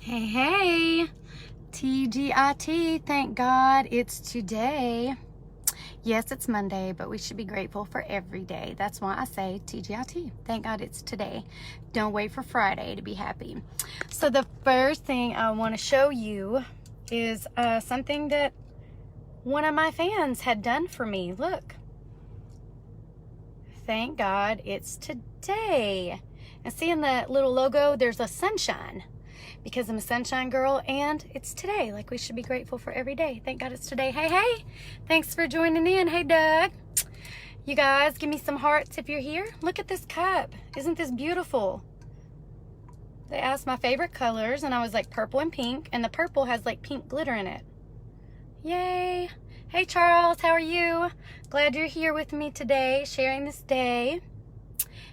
Hey, hey, TGIT, thank God it's today. Yes, it's Monday, but we should be grateful for every day. That's why I say TGIT, thank God it's today. Don't wait for Friday to be happy. So the first thing I want to show you is something that one of my fans had done for me. Look, thank God it's today. And see in the little logo, there's a sunshine. Because I'm a sunshine girl and it's today. Like, we should be grateful for every day. Thank God it's today. Hey, hey, thanks for joining in. Hey, Doug. You guys, give me some hearts if you're here. Look at this cup. Isn't this beautiful? They asked my favorite colors and I was like purple and pink, and the purple has like pink glitter in it. Yay. Hey, Charles, how are you? Glad you're here with me today, sharing this day.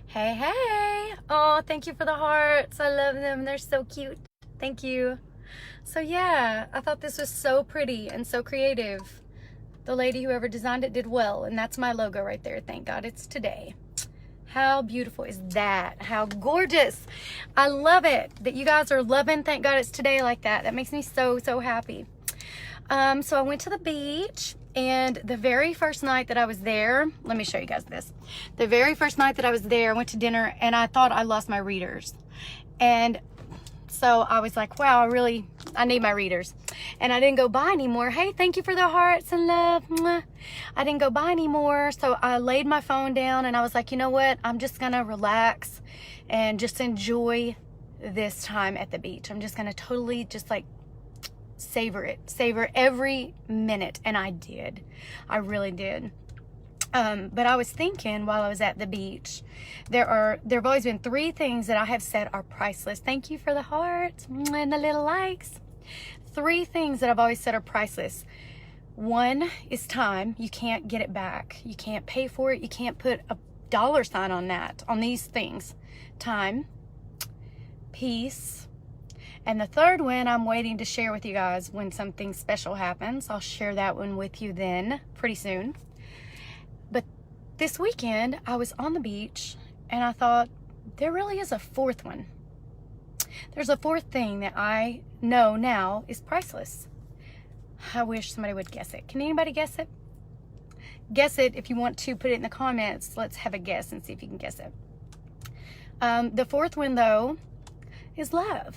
Hey, hey. Oh, thank you for the hearts. I love them. They're so cute. Thank you. So yeah, I thought this was so pretty and so creative. The lady, whoever designed it, did well. And that's my logo right there. Thank God it's today. How beautiful is that? How gorgeous. I love it that you guys are loving Thank God It's Today like that. That makes me so, so happy. So I went to the beach, and the very first night that I was there, let me show you guys this. The very first night that I was there, I went to dinner and I thought I lost my readers. And so I was like, wow, I need my readers. And I didn't go buy anymore. Hey, thank you for the hearts and love. Mwah. I didn't go buy anymore. So I laid my phone down and I was like, you know what? I'm just gonna relax and just enjoy this time at the beach. I'm just gonna totally just like savor it, savor every minute. And I did. I really did. But I was thinking while I was at the beach, there have always been three things that I have said are priceless. Thank you for the hearts and the little likes. Three things that I've always said are priceless. One is time. You can't get it back. You can't pay for it. You can't put a dollar sign on that, on these things. Time, peace, and the third one I'm waiting to share with you guys when something special happens. I'll share that one with you then pretty soon. But this weekend I was on the beach and I thought there really is a fourth one. There's a fourth thing that I know now is priceless. I wish somebody would guess it. Can anybody guess it? Guess it. If you want to put it in the comments, let's have a guess and see if you can guess it. The fourth one though is love.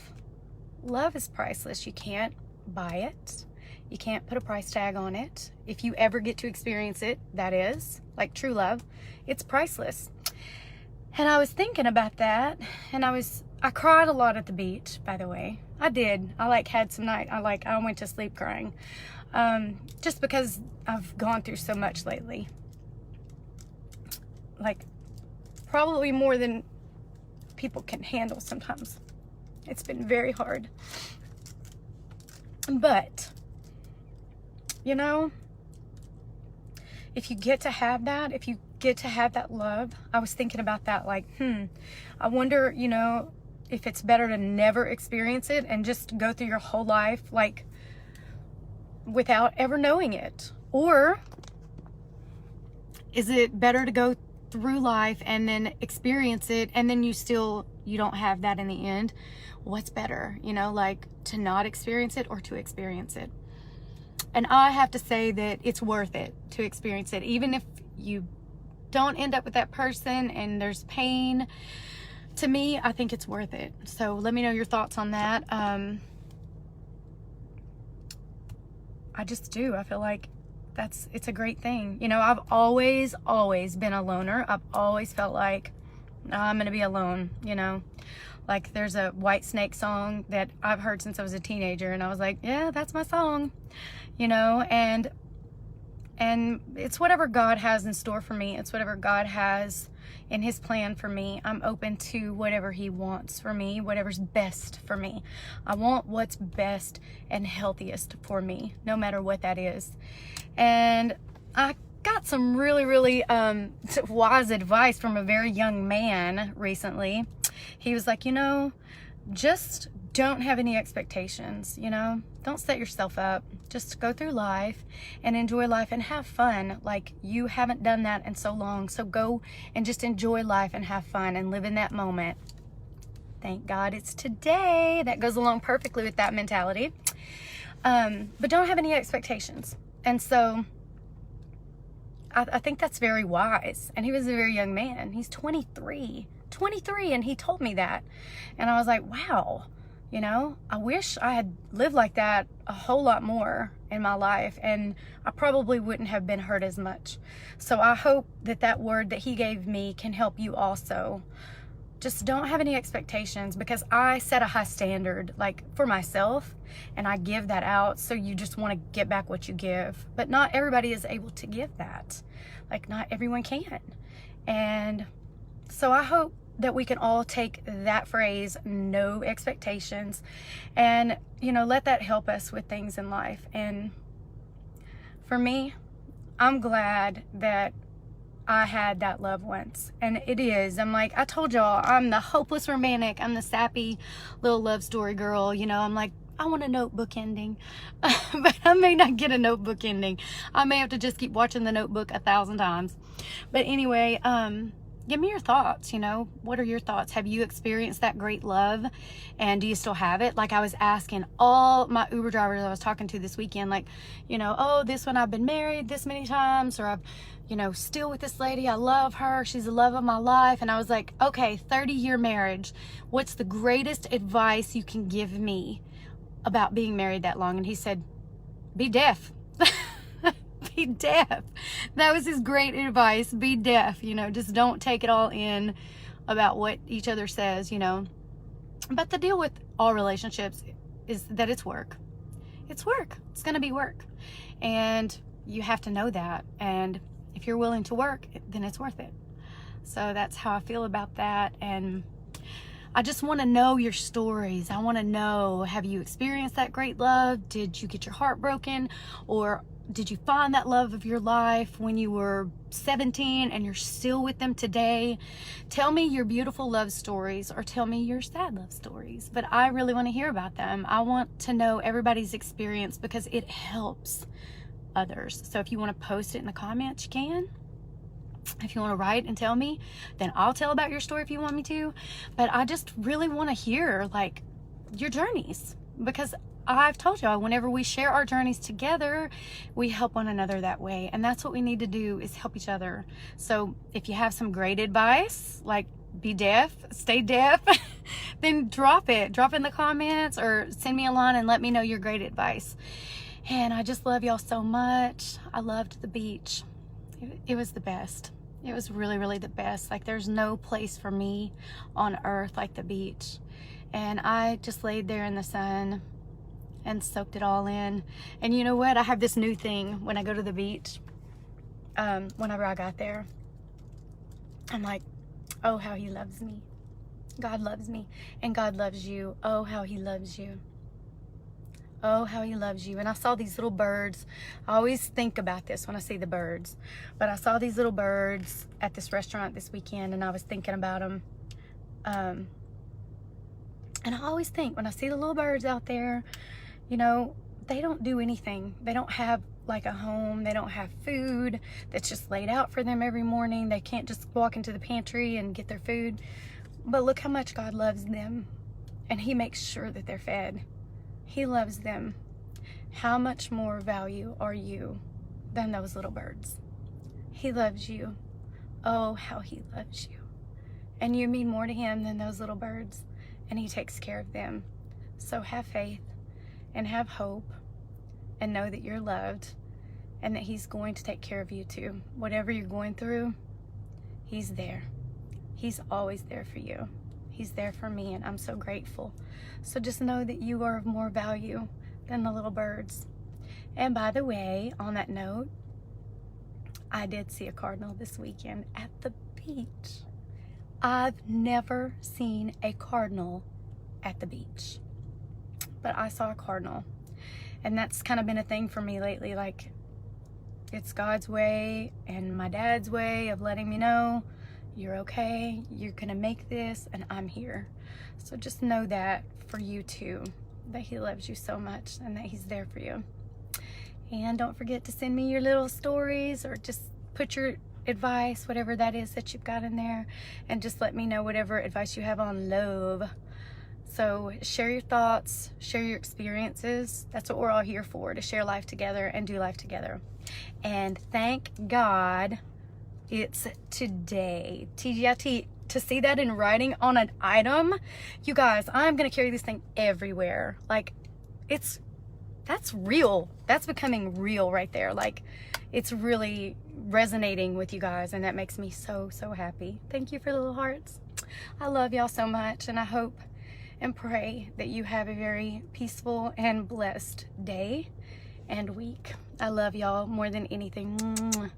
Love is priceless. You can't buy it. You can't put a price tag on it. If you ever get to experience it, that is, like true love, it's priceless. And I was thinking about that, and I cried a lot at the beach, by the way. I did. I had some night, I went to sleep crying. Just because I've gone through so much lately. Like, probably more than people can handle sometimes. It's been very hard. But you know, if you get to have that, if you get to have that love, I was thinking about that, like, I wonder, you know, if it's better to never experience it and just go through your whole life, like, without ever knowing it. Or is it better to go through life and then experience it and then you don't have that in the end? What's better, you know, like to not experience it or to experience it? And I have to say that it's worth it to experience it. Even if you don't end up with that person and there's pain, to me, I think it's worth it. So let me know your thoughts on that. I just do. I feel like it's a great thing. You know, I've always been a loner. I've always felt like I'm going to be alone, you know. Like there's a Whitesnake song that I've heard since I was a teenager, and I was like, yeah, that's my song, you know. And it's whatever God has in store for me. It's whatever God has in his plan for me. I'm open to whatever he wants for me, whatever's best for me. I want what's best and healthiest for me, no matter what that is. And I got some really, really wise advice from a very young man recently. He was like, you know, just don't have any expectations, you know, don't set yourself up. Just go through life and enjoy life and have fun. Like, you haven't done that in so long. So go and just enjoy life and have fun and live in that moment. Thank God it's today. That goes along perfectly with that mentality. But don't have any expectations. And so I think that's very wise. And he was a very young man. He's 23, and he told me that. And I was like, wow, you know, I wish I had lived like that a whole lot more in my life, and I probably wouldn't have been hurt as much. So I hope that that word that he gave me can help you also. Just don't have any expectations, because I set a high standard, like, for myself, and I give that out. So you just want to get back what you give, but not everybody is able to give that. Like, not everyone can. And so I hope that we can all take that phrase, no expectations, and, you know, let that help us with things in life. And for me, I'm glad that I had that love once. And it is, I'm like, I told y'all, I'm the hopeless romantic. I'm the sappy little love story girl. You know, I'm like, I want a notebook ending. But I may not get a notebook ending. I may have to just keep watching The Notebook 1,000 times. But anyway, give me your thoughts. You know, what are your thoughts? Have you experienced that great love, and do you still have it? Like, I was asking all my Uber drivers I was talking to this weekend, like, you know, oh, this one I've been married this many times, or I've, you know, still with this lady, I love her, she's the love of my life. And I was like, okay, 30-year marriage, what's the greatest advice you can give me about being married that long? And he said, be deaf. Be deaf. That was his great advice. Be deaf. You know, just don't take it all in about what each other says, you know. But the deal with all relationships is that it's work. It's work. It's going to be work. And you have to know that. And if you're willing to work, then it's worth it. So that's how I feel about that. And I just want to know your stories. I want to know, have you experienced that great love? Did you get your heart broken? Or did you find that love of your life when you were 17 and you're still with them today? Tell me your beautiful love stories, or tell me your sad love stories. But I really want to hear about them. I want to know everybody's experience, because it helps others. So if you want to post it in the comments, you can. If you want to write and tell me, then I'll tell about your story if you want me to. But I just really want to hear, like, your journeys, because I've told y'all, whenever we share our journeys together, we help one another that way. And that's what we need to do, is help each other. So if you have some great advice, like be deaf, stay deaf, then drop it. Drop it in the comments, or send me a line and let me know your great advice. And I just love y'all so much. I loved the beach. It was the best. It was really, really the best. Like, there's no place for me on earth like the beach. And I just laid there in the sun and soaked it all in. And you know what? I have this new thing when I go to the beach. Whenever I got there, I'm like, oh, how he loves me. God loves me, and God loves you. Oh, how he loves you. Oh, how he loves you. And I saw these little birds. I always think about this when I see the birds. But I saw these little birds at this restaurant this weekend, and I was thinking about them. And I always think, when I see the little birds out there, you know, they don't do anything. They don't have, like, a home. They don't have food that's just laid out for them every morning. They can't just walk into the pantry and get their food. But look how much God loves them. And he makes sure that they're fed. He loves them. How much more value are you than those little birds? He loves you. Oh, how he loves you. And you mean more to him than those little birds. And he takes care of them. So have faith and have hope, and know that you're loved, and that he's going to take care of you too. Whatever you're going through, he's there. He's always there for you. He's there for me, and I'm so grateful. So just know that you are of more value than the little birds. And by the way, on that note, I did see a cardinal this weekend at the beach. I've never seen a cardinal at the beach, but I saw a cardinal. And that's kind of been a thing for me lately. Like, it's God's way and my dad's way of letting me know, you're okay, you're gonna make this, and I'm here. So just know that for you too, that he loves you so much and that he's there for you. And don't forget to send me your little stories, or just put your advice, whatever that is that you've got in there, and just let me know whatever advice you have on love. So share your thoughts, share your experiences. That's what we're all here for, to share life together and do life together. And thank God it's today. TGIT, to see that in writing on an item. You guys, I'm gonna carry this thing everywhere. Like, that's real. That's becoming real right there. Like, it's really resonating with you guys, and that makes me so, so happy. Thank you for the little hearts. I love y'all so much, and I hope and pray that you have a very peaceful and blessed day and week. I love y'all more than anything. Mwah.